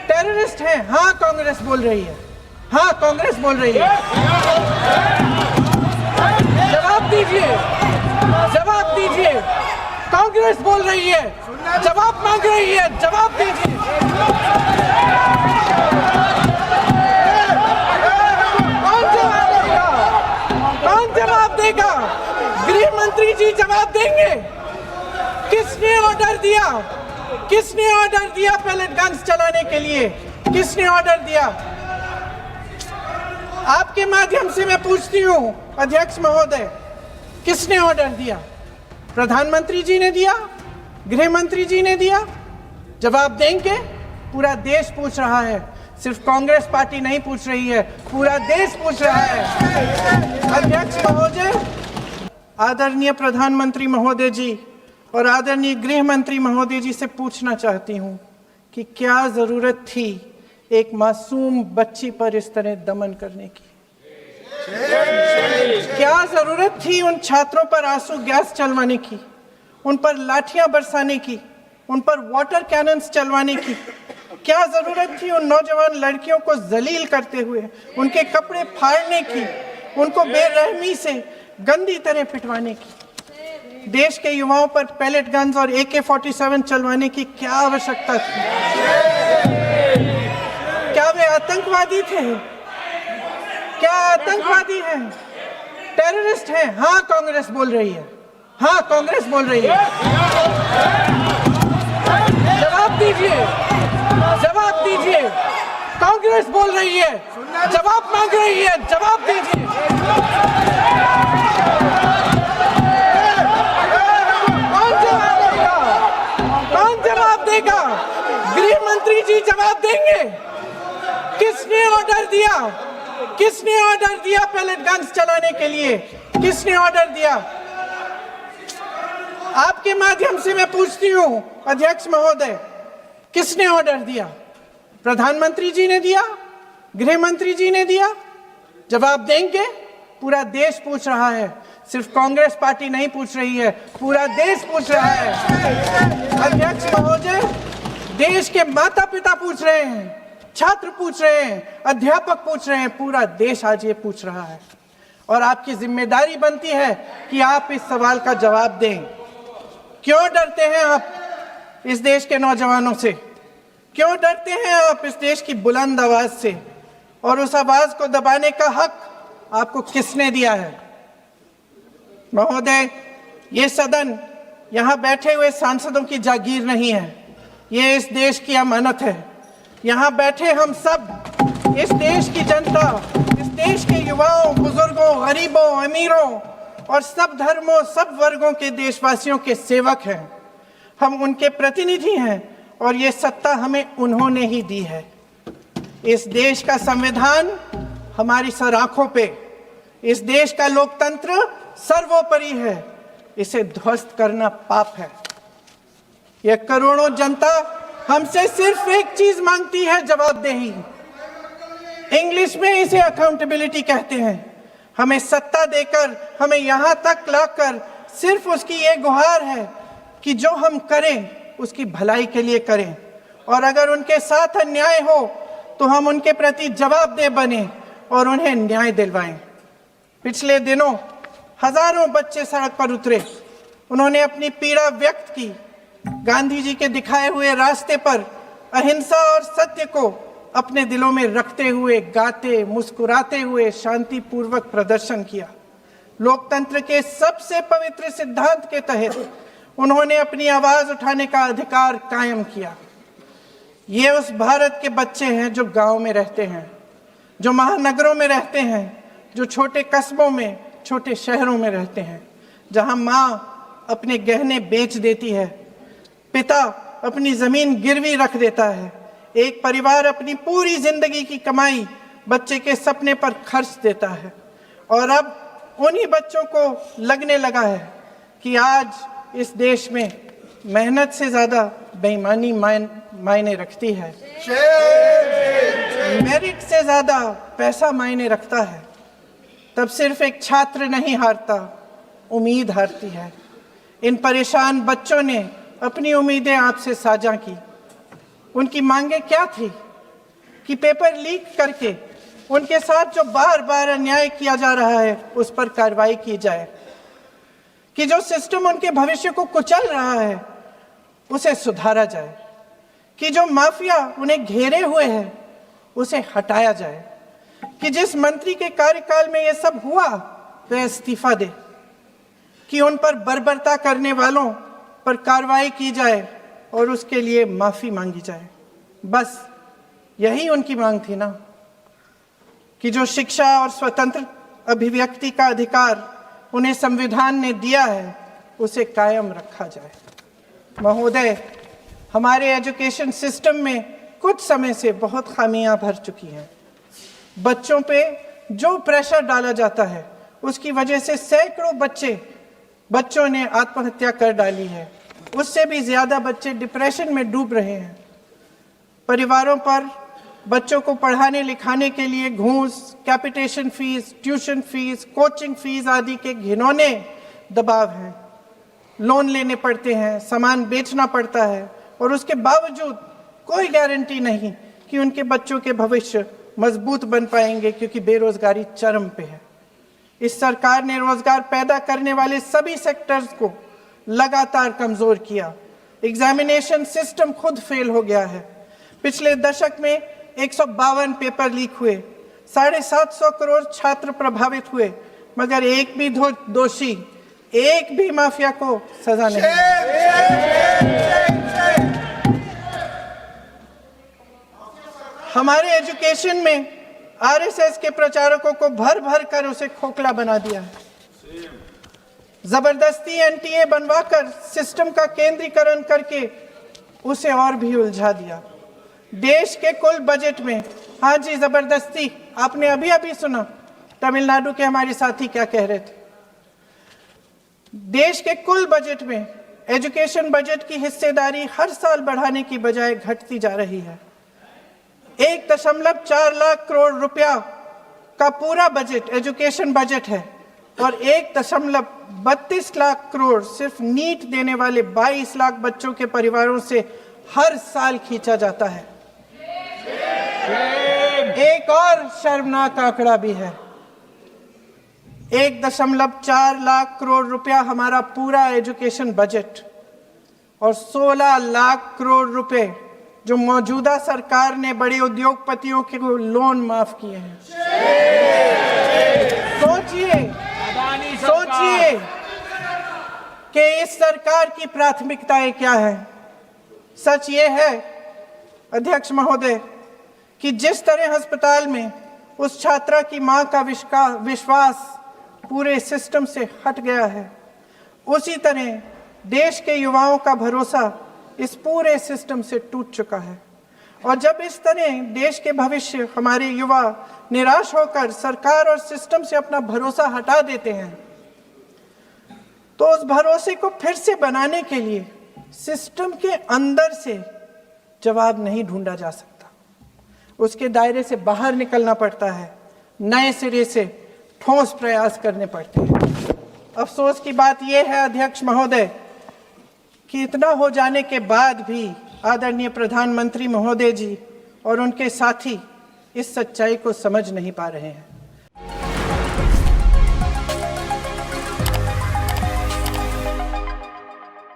Terrorist हैं। हाँ, कांग्रेस बोल रही है। हाँ, कांग्रेस बोल रही है। जवाब दीजिए, जवाब दीजिए। कांग्रेस बोल रही है, जवाब मांग रही है, जवाब दीजिए। कौन जवाब देगा? कौन जवाब देगा? गृह मंत्री जी जवाब देंगे। किसने ऑर्डर दिया? किसने ऑर्डर दिया पैलेट गन्स चलाने के लिए? किसने ऑर्डर दिया? आपके माध्यम से मैं पूछती हूं अध्यक्ष महोदय, किसने ऑर्डर दिया? प्रधानमंत्री जी ने दिया? गृह मंत्री जी ने दिया? जवाब देंगे? पूरा देश पूछ रहा है, सिर्फ कांग्रेस पार्टी नहीं पूछ रही है, पूरा देश पूछ रहा है। अध्यक्ष महोदय, आदरणीय प्रधानमंत्री महोदय जी और आदरणीय गृह मंत्री महोदय जी से पूछना चाहती हूं कि क्या जरूरत थी एक मासूम बच्ची पर इस तरह दमन करने की? क्या जरूरत थी उन छात्रों पर आंसू गैस चलवाने की, उन पर लाठियां बरसाने की, उन पर वाटर कैनन्स चलवाने की? क्या जरूरत थी उन नौजवान लड़कियों को जलील करते हुए उनके कपड़े फाड़ने की, उनको बेरहमी से गंदी तरह पिटवाने की? देश के युवाओं पर पैलेट गन्स और AK-47 चलवाने की क्या आवश्यकता थी? क्या वे आतंकवादी थे? क्या आतंकवादी हैं? टेररिस्ट हैं? हाँ, कांग्रेस बोल रही है। हाँ, कांग्रेस बोल रही है। जवाब दीजिए, जवाब दीजिए। कांग्रेस बोल रही है, जवाब मांग रही है, जवाब दीजिए। कौन जवाब देगा? कौन जवाब देगा? गृह मंत्री जी जवाब देंगे। किसने ऑर्डर दिया? किसने ऑर्डर दिया पैलेट गन्स चलाने के लिए? किसने ऑर्डर दिया? आपके माध्यम से मैं पूछती हूं अध्यक्ष महोदय, किसने ऑर्डर दिया? प्रधानमंत्री जी ने दिया? गृह मंत्री जी ने दिया? जवाब देंगे? पूरा देश पूछ रहा है, सिर्फ कांग्रेस पार्टी नहीं पूछ रही है, पूरा देश पूछ रहा है। अध्यक्ष महोदय, देश के माता पिता पूछ रहे हैं, छात्र पूछ रहे हैं, अध्यापक पूछ रहे हैं, पूरा देश आज ये पूछ रहा है और आपकी जिम्मेदारी बनती है कि आप इस सवाल का जवाब दें। क्यों डरते हैं आप इस देश के नौजवानों से? क्यों डरते हैं आप इस देश की बुलंद आवाज से? और उस आवाज को दबाने का हक आपको किसने दिया है? महोदय, ये सदन यहाँ बैठे हुए सांसदों की जागीर नहीं है, ये इस देश की अमानत है। यहाँ बैठे हम सब इस देश की जनता, इस देश के युवाओं, बुजुर्गों, गरीबों, अमीरों और सब धर्मों, सब वर्गों के देशवासियों के सेवक हैं। हम उनके प्रतिनिधि हैं और ये सत्ता हमें उन्होंने ही दी है। इस देश का संविधान हमारी सर आंखों पे, इस देश का लोकतंत्र सर्वोपरि है, इसे ध्वस्त करना पाप है। यह करोड़ों जनता हमसे सिर्फ एक चीज मांगती है, जवाबदेही। इंग्लिश में इसे अकाउंटेबिलिटी कहते हैं। हमें सत्ता देकर, हमें यहाँ तक लाकर सिर्फ उसकी ये गुहार है कि जो हम करें उसकी भलाई के लिए करें, और अगर उनके साथ अन्याय हो तो हम उनके प्रति जवाबदेह बने और उन्हें न्याय दिलवाएं। पिछले दिनों हजारों बच्चे सड़क पर उतरे, उन्होंने अपनी पीड़ा व्यक्त की, गांधी जी के दिखाए हुए रास्ते पर अहिंसा और सत्य को अपने दिलों में रखते हुए गाते, मुस्कुराते हुए शांतिपूर्वक प्रदर्शन किया। लोकतंत्र के सबसे पवित्र सिद्धांत के तहत उन्होंने अपनी आवाज उठाने का अधिकार कायम किया। ये उस भारत के बच्चे हैं जो गांव में रहते हैं, जो महानगरों में रहते हैं, जो छोटे कस्बों में, छोटे शहरों में रहते हैं, जहां माँ अपने गहने बेच देती है, पिता अपनी जमीन गिरवी रख देता है, एक परिवार अपनी पूरी जिंदगी की कमाई बच्चे के सपने पर खर्च देता है। और अब उन्हीं बच्चों को लगने लगा है कि आज इस देश में मेहनत से ज्यादा बेईमानी मायने रखती है, मेरिट से ज्यादा पैसा मायने रखता है। तब सिर्फ एक छात्र नहीं हारता, उम्मीद हारती है। इन परेशान बच्चों ने अपनी उम्मीदें आपसे साझा की। उनकी मांगे क्या थी? कि पेपर लीक करके उनके साथ जो बार बार अन्याय किया जा रहा है उस पर कार्रवाई की जाए, कि जो सिस्टम उनके भविष्य को कुचल रहा है उसे सुधारा जाए, कि जो माफिया उन्हें घेरे हुए है उसे हटाया जाए, कि जिस मंत्री के कार्यकाल में यह सब हुआ वह इस्तीफा दे, कि उन पर बर्बरता करने वालों पर कार्रवाई की जाए और उसके लिए माफी मांगी जाए। बस यही उनकी मांग थी ना, कि जो शिक्षा और स्वतंत्र अभिव्यक्ति का अधिकार उन्हें संविधान ने दिया है उसे कायम रखा जाए। महोदय, हमारे एजुकेशन सिस्टम में कुछ समय से बहुत खामियां भर चुकी हैं। बच्चों पे जो प्रेशर डाला जाता है उसकी वजह से सैकड़ों बच्चों ने आत्महत्या कर डाली है। उससे भी ज्यादा बच्चे डिप्रेशन में डूब रहे हैं। परिवारों पर बच्चों को पढ़ाने लिखाने के लिए घूस, capitation fees, tuition fees, coaching fees आदि के घिनौने दबाव हैं। लोन लेने पड़ते हैं, सामान बेचना पड़ता है और उसके बावजूद कोई गारंटी नहीं कि उनके बच्चों के भविष्य मजबूत बन पाएंगे, क्योंकि बेरोजगारी चरम पे है। इस सरकार ने रोजगार पैदा करने वाले सभी सेक्टर्स को लगातार कमजोर किया। एग्जामिनेशन सिस्टम खुद फेल हो गया है। पिछले दशक में 152 पेपर लीक हुए, 750 करोड़ छात्र प्रभावित हुए, मगर एक भी दोषी, एक भी माफिया को सजा नहीं। हमारे एजुकेशन में आरएसएस के प्रचारकों को भर भर कर उसे खोखला बना दिया है। जबरदस्ती एनटीए बनवाकर सिस्टम का केंद्रीकरण करके उसे और भी उलझा दिया। देश के कुल बजट में, हाँ जी जबरदस्ती, आपने अभी अभी सुना तमिलनाडु के हमारे साथी क्या कह रहे थे। देश के कुल बजट में एजुकेशन बजट की हिस्सेदारी हर साल बढ़ाने की बजाय घटती जा रही है। 1.4 लाख करोड़ रुपया का पूरा बजट एजुकेशन बजट है और 1.32 लाख करोड़ सिर्फ नीट देने वाले 22 लाख बच्चों के परिवारों से हर साल खींचा जाता है। एक और शर्मनाक आंकड़ा भी है। 1.4 लाख करोड़ रुपया हमारा पूरा एजुकेशन बजट और 16 लाख करोड़ रुपए जो मौजूदा सरकार ने बड़े उद्योगपतियों के लोन माफ किए हैं। सोचिए कि इस सरकार की प्राथमिकताएं क्या है। सच ये है अध्यक्ष महोदय कि जिस तरह अस्पताल में उस छात्रा की मां का विश्वास पूरे सिस्टम से हट गया है, उसी तरह देश के युवाओं का भरोसा इस पूरे सिस्टम से टूट चुका है। और जब इस तरह देश के भविष्य, हमारे युवा निराश होकर सरकार और सिस्टम से अपना भरोसा हटा देते हैं, तो उस भरोसे को फिर से बनाने के लिए सिस्टम के अंदर से जवाब नहीं ढूंढा जा सकता। उसके दायरे से बाहर निकलना पड़ता है, नए सिरे से ठोस प्रयास करने पड़ते हैं। अफसोस की बात यह है अध्यक्ष महोदय कि इतना हो जाने के बाद भी आदरणीय प्रधानमंत्री महोदय जी और उनके साथी इस सच्चाई को समझ नहीं पा रहे हैं।